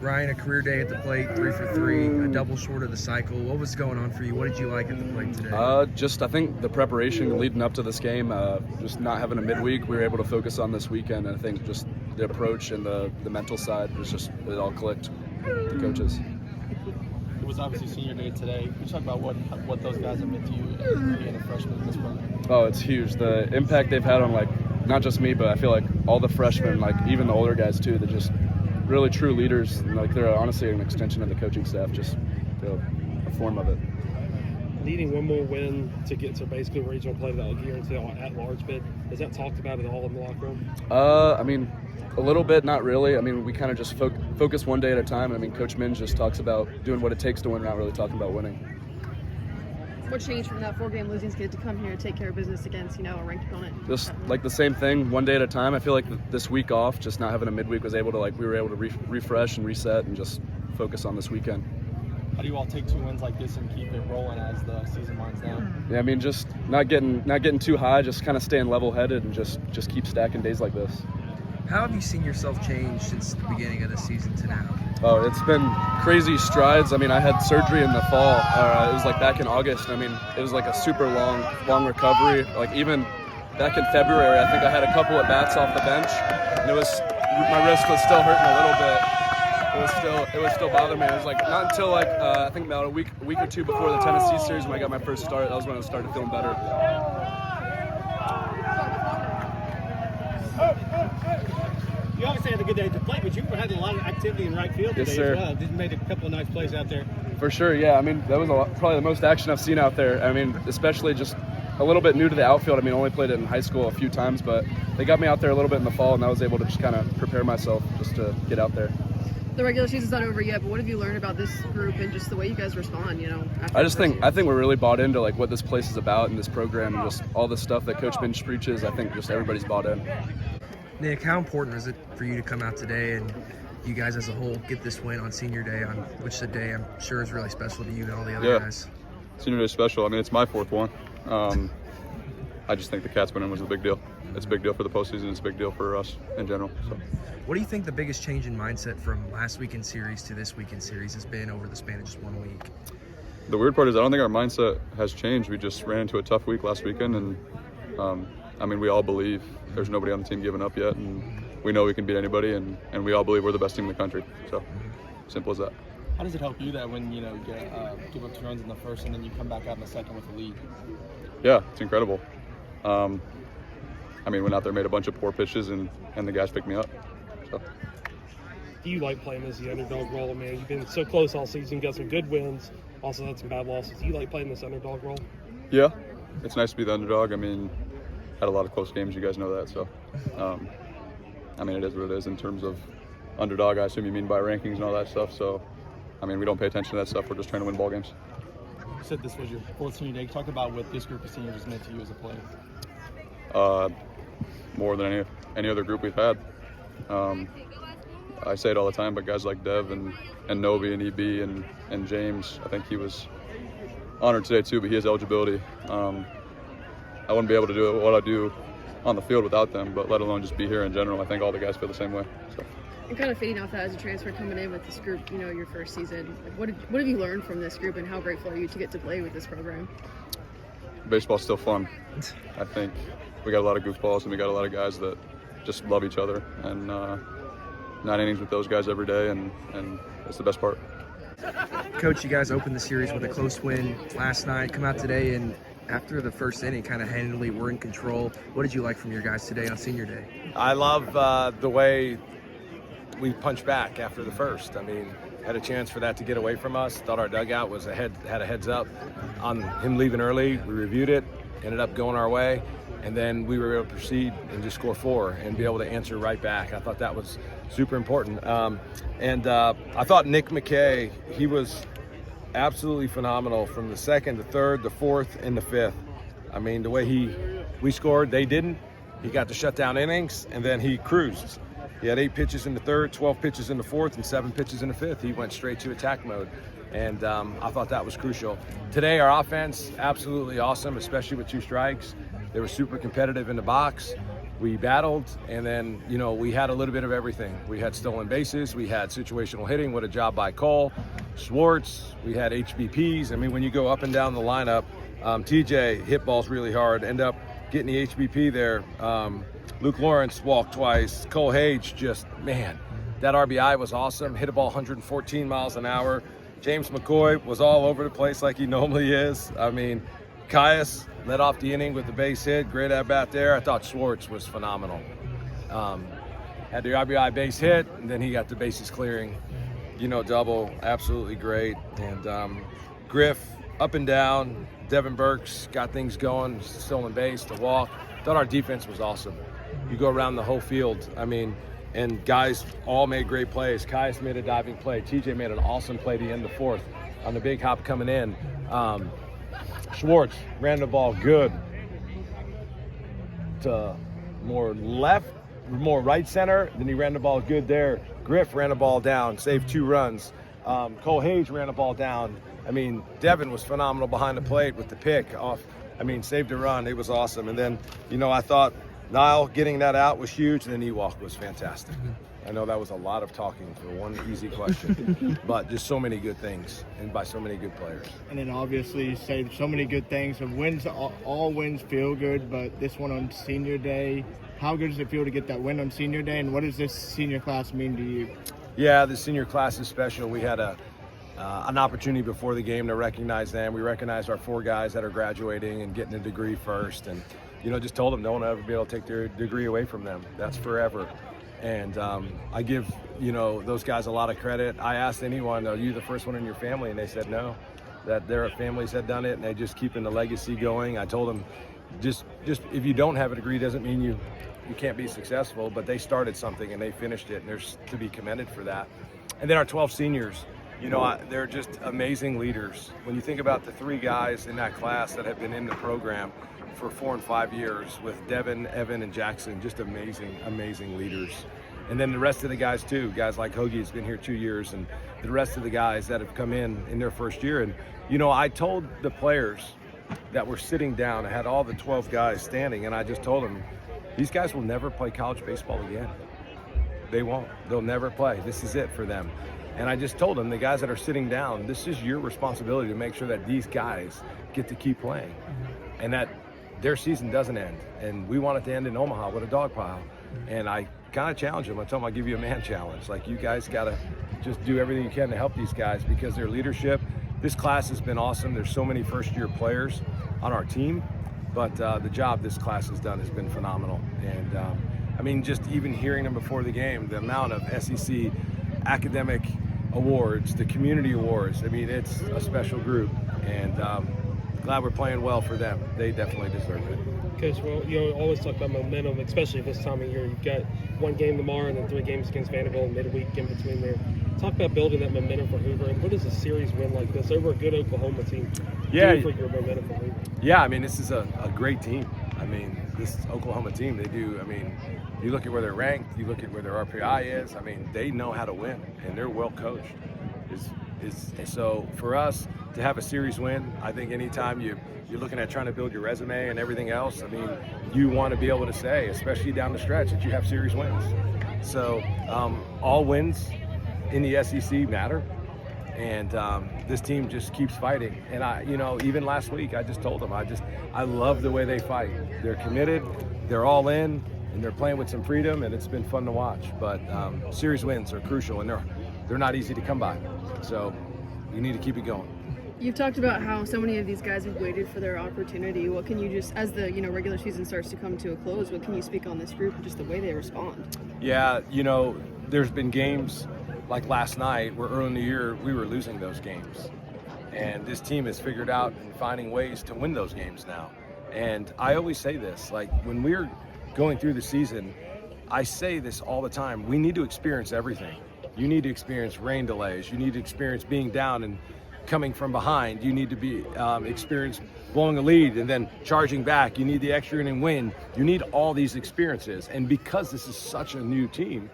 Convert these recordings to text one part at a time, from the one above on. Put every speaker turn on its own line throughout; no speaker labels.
Ryan, a career day at the plate, 3 for 3, a double short of the cycle. What was going on for you? What did you like at the plate today?
I think the preparation leading up to this game, just not having a midweek, we were able to focus on this weekend. And I think just the approach and the mental side was just, it all clicked with the coaches.
It was obviously senior day today. Can you talk about what those guys have meant to you being a freshman in this program?
Oh, it's huge. The impact they've had on, not just me, but I feel like all the freshmen, even the older guys too, they're just really true leaders. They're honestly an extension of the coaching staff, just a form of it.
Needing one more win to get to basically regional play that year into the at-large bid, is that talked about at all in the locker room?
A little bit, not really. We kind of just focus one day at a time. Coach Minge just talks about doing what it takes to win, not really talking about winning.
What changed from that 4-game losing skid to come here and take care of business against, a ranked opponent?
Just the same thing, one day at a time. I feel like this week off, just not having a midweek, was able to we were able to refresh and reset and just focus on this weekend.
How do you all take 2 wins like this and keep it rolling as the season winds down?
Yeah, just not getting too high, just kind of staying level-headed and just keep stacking days like this.
How have you seen yourself change since the beginning of the season to now?
Oh, it's been crazy strides. I had surgery in the fall. It was back in August. It was a super long recovery. Even back in February, I think I had a couple at bats off the bench, and my wrist was still hurting a little bit. It was still bothering me. It was not until I think about a week or two before the Tennessee series when I got my first start. That was when I started feeling better.
You obviously had a good day at the plate, but you had a lot of activity in right field today.
Yes, sir.
As well. You made a couple of nice plays out there.
For sure, yeah. That was probably the most action I've seen out there. Especially just a little bit new to the outfield. Only played it in high school a few times, but they got me out there a little bit in the fall, and I was able to just kind of prepare myself just to get out there.
The regular season's not over yet, but what have you learned about this group and just the way you guys respond,
I think we're really bought into what this place is about and this program and just all the stuff that Coach Minge preaches. I think just everybody's bought in.
Nick, how important is it for you to come out today and you guys as a whole get this win on senior day, on which the day I'm sure is really special to you and all the other guys?
Senior day is special. It's my 4th one. I just think the Cats winning was a big deal. It's a big deal for the postseason. It's a big deal for us in general. So,
what do you think the biggest change in mindset from last weekend series to this weekend series has been over the span of just 1 week?
The weird part is I don't think our mindset has changed. We just ran into a tough week last weekend, and we all believe there's nobody on the team giving up yet, and we know we can beat anybody, and we all believe we're the best team in the country. So, simple as that.
How does it help you that when you give up 2 runs in the first and then you come back out in the second with the lead?
Yeah, it's incredible. Went out there, made a bunch of poor pitches, and the guys picked me up. So.
Do you like playing as the underdog role, man? You've been so close all season, got some good wins, also had some bad losses. Do you like playing this underdog role?
Yeah, it's nice to be the underdog. Had a lot of close games, you guys know that. So, it is what it is in terms of underdog. I assume you mean by rankings and all that stuff. So, we don't pay attention to that stuff. We're just trying to win ball games.
You said this was your 4th senior day. Talk about what this group of seniors has meant to you as a player.
More than any other group we've had. I say it all the time, but guys like Dev and Novi and EB and James, I think he was honored today too, but he has eligibility. I wouldn't be able to do what I do on the field without them, but let alone just be here in general. I think all the guys feel the same way. So.
And kind of feeding off that as a transfer coming in with this group, your first season, what have you learned from this group and how grateful are you to get to play with this program?
Baseball's still fun. I think we got a lot of goofballs and we got a lot of guys that just love each other, and 9 innings with those guys every day, and it's the best part.
Coach, you guys opened the series with a close win last night. Come out today and after the first inning, kind of handily were in control. What did you like from your guys today on senior day?
I love the way we punched back after the first. Had a chance for that to get away from us. Thought our dugout had a heads up on him leaving early. We reviewed it, ended up going our way, and then we were able to proceed and just score 4 and be able to answer right back. I thought that was super important. I thought Nic McCay, he was absolutely phenomenal from the 2nd, the 3rd, the 4th, and the 5th. The way we scored, they didn't. He got to shut down innings, and then he cruised. He had 8 pitches in the 3rd, 12 pitches in the 4th, and 7 pitches in the 5th. He went straight to attack mode, and I thought that was crucial. Today, our offense, absolutely awesome, especially with 2 strikes. They were super competitive in the box. we battled, and then, you know, we had a little bit of everything. We had stolen bases, we had situational hitting. What a job by Cole. Schwartz, we had HBPs. I mean, when you go up and down the lineup, TJ hit balls really hard, end up getting the HBP there. Luke Lawrence walked twice. Cole Hage, just, man, that RBI was awesome. Hit a ball 114 miles an hour. James McCoy was all over the place like he normally is. I mean, Caius led off the inning with the base hit. Great at bat there. I thought Schwartz was phenomenal. Had the RBI base hit, and then he got the bases clearing, you know, double. Absolutely great. And Griff, up and down. Devin Burks got things going, stolen base, the walk. Thought our defense was awesome. You go around the whole field, I mean, and guys all made great plays. Caius made a diving play. TJ made an awesome play to end the fourth on the big hop coming in. Schwartz ran the ball good to more left, more right center. Then he ran the ball good there. Griff ran the ball down, saved 2 runs. Cole Hage ran the ball down. I mean, Devin was phenomenal behind the plate with the pick off. I mean, saved a run. It was awesome. And then, you know, I thought Niall getting that out was huge, and then Ewok was fantastic. I know that was a lot of talking for one easy question, but just so many good things and by so many good players.
And then obviously you say so many good things. And wins, all wins feel good, but this one on senior day, how good does it feel to get that win on senior day, and what does this senior class mean to you?
Yeah, the senior class is special. We had an opportunity before the game to recognize them. We recognized our 4 guys that are graduating and getting a degree first, and, you know, just told them no one will ever be able to take their degree away from them. That's forever. And I give, you know, those guys a lot of credit. I asked anyone, are you the first one in your family? And they said no, that their families had done it, and they just keeping the legacy going. I told them, just if you don't have a degree doesn't mean you can't be successful, but they started something and they finished it, and they're to be commended for that. And then our 12 seniors, you know, they're just amazing leaders. When you think about the 3 guys in that class that have been in the program for 4 and 5 years, with Devin, Evan, and Jackson, just amazing leaders. And then the rest of the guys too, guys like Hoagie has been here 2 years, and the rest of the guys that have come in their first year. And, you know, I told the players that were sitting down, I had all the 12 guys standing, and I just told them, these guys will never play college baseball again. They won't. They'll never play. This is it for them. And I just told them, the guys that are sitting down, this is your responsibility to make sure that these guys get to keep playing and that their season doesn't end. And we want it to end in Omaha with a dog pile. And I kind of challenge them. I told them, I'll give you a man challenge. Like, you guys got to just do everything you can to help these guys, because their leadership, this class has been awesome. There's so many first-year players on our team, but the job this class has done has been phenomenal. And I mean, just even hearing them before the game, the amount of SEC academic awards, the community awards, I mean, it's a special group, and glad we're playing well for them. They definitely deserve it.
Coach, well, you know, always talk about momentum, especially this time of year. You've got 1 game tomorrow and then 3 games against Vanderbilt midweek in between there. Talk about building that momentum for Hoover, and what does a series win like this over a good Oklahoma team do for your momentum for Hoover? Yeah,
I mean, this is a great team. I mean, this Oklahoma team, they do, I mean, you look at where they're ranked, you look at where their RPI is, I mean, they know how to win, and they're well coached. So for us to have a series win, I think anytime you're looking at trying to build your resume and everything else, I mean, you want to be able to say, especially down the stretch, that you have series wins. So all wins in the SEC matter, and this team just keeps fighting. And I, you know, even last week, I just told them, I love the way they fight. They're committed, they're all in, and they're playing with some freedom, and it's been fun to watch. But series wins are crucial, and they're not easy to come by. So you need to keep it going.
You've talked about how so many of these guys have waited for their opportunity. What can you just, as the regular season starts to come to a close, what can you speak on this group and just the way they respond?
Yeah, you know, there's been games like last night where early in the year we were losing those games, and this team has figured out and finding ways to win those games now. And I always say this, like, when we're going through the season, I say this all the time, we need to experience everything. You need to experience rain delays, you need to experience being down and coming from behind, you need to be experience blowing a lead and then charging back, you need the extra inning win, you need all these experiences. And because this is such a new team,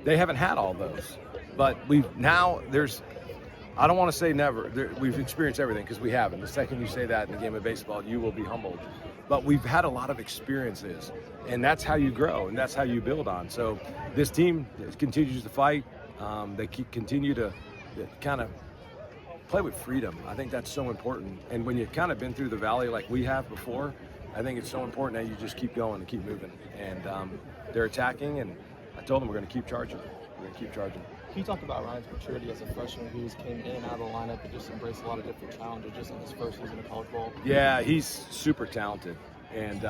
they haven't had all those. But I don't want to say never, we've experienced everything, because we haven't. The second you say that in the game of baseball, you will be humbled. but we've had a lot of experiences, and that's how you grow, and that's how you build on. So this team continues to fight. They continue to kind of play with freedom. I think that's so important. And when you've kind of been through the valley like we have before, I think it's so important that you just keep going and keep moving. And they're attacking, and I told them we're going to keep charging. We're going to keep charging.
Can you talk about Ryan's maturity as a freshman who's came in and out of the lineup and just embraced a lot of different challenges just in his first season of college ball?
Yeah, he's super talented. And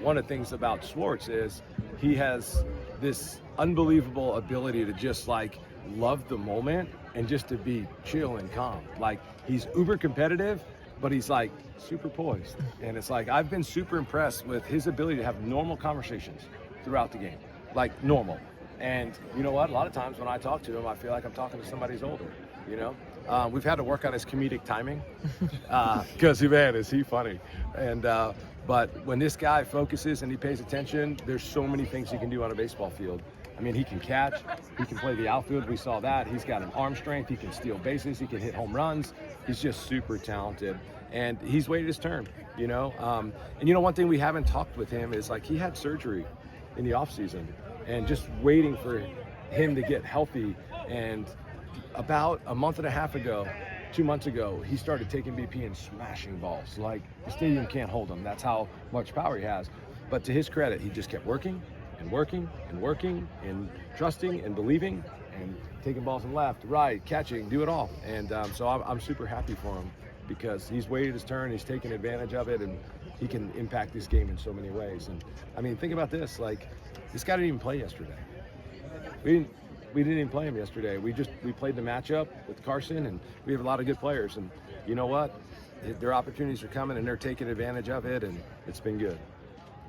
one of the things about Schwartz is he has this unbelievable ability to just like love the moment and just to be chill and calm. Like, he's uber competitive, but he's like super poised. And it's like, I've been super impressed with his ability to have normal conversations throughout the game, like normal. And you know what? A lot of times when I talk to him, I feel like I'm talking to somebody who's older, you know? We've had to work on his comedic timing because, man, is he funny. And but when this guy focuses and he pays attention, there's so many things he can do on a baseball field. I mean, he can catch, he can play the outfield, we saw that. He's got an arm strength, he can steal bases, he can hit home runs. He's just super talented. And he's waited his turn, you know? And you know, one thing we haven't talked with him is like he had surgery in the off season and just waiting for him to get healthy. And about a month and a half ago, 2 months ago, he started taking BP and smashing balls. Like, the stadium can't hold him. That's how much power he has. But to his credit, he just kept working and working and working and trusting and believing and taking balls from left, right, catching, do it all. And so I'm super happy for him because he's waited his turn, he's taken advantage of it, and he can impact this game in so many ways. And I mean, think about this, like, this guy didn't even play yesterday. We didn't even play him yesterday. We played the matchup with Carson, and we have a lot of good players. And you know what? Their opportunities are coming, and they're taking advantage of it, and it's been good.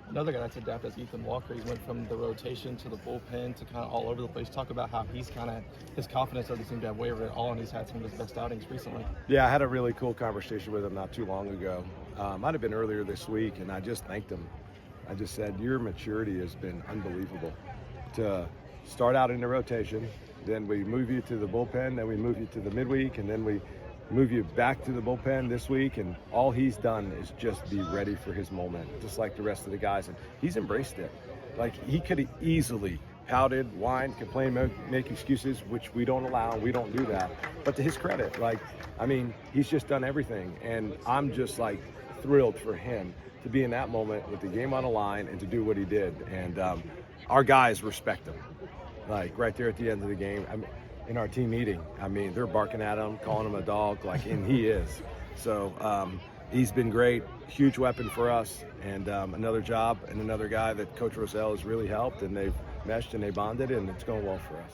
Another guy that's adapted is Ethan Walker. He went from the rotation to the bullpen to kind of all over the place. Talk about how he's kind of, his confidence doesn't seem to have wavered at all, and he's had some of his best outings recently.
Yeah, I had a really cool conversation with him not too long ago. Might have been earlier this week, and I just thanked him. I just said, your maturity has been unbelievable. To start out in the rotation, then we move you to the bullpen, then we move you to the midweek, and then we move you back to the bullpen this week, and all he's done is just be ready for his moment, just like the rest of the guys, and he's embraced it. Like, he could have easily pouted, whined, complained, make excuses, which we don't allow, we don't do that. But to his credit, like, I mean, he's just done everything, and I'm just like thrilled for him to be in that moment with the game on the line and to do what he did. And our guys respect him. Like, right there at the end of the game, I mean, in our team meeting, I mean, they're barking at him, calling him a dog, like, and he is. So he's been great, huge weapon for us, and another job and another guy that Coach Roselle has really helped, and they've meshed and they bonded, and it's going well for us.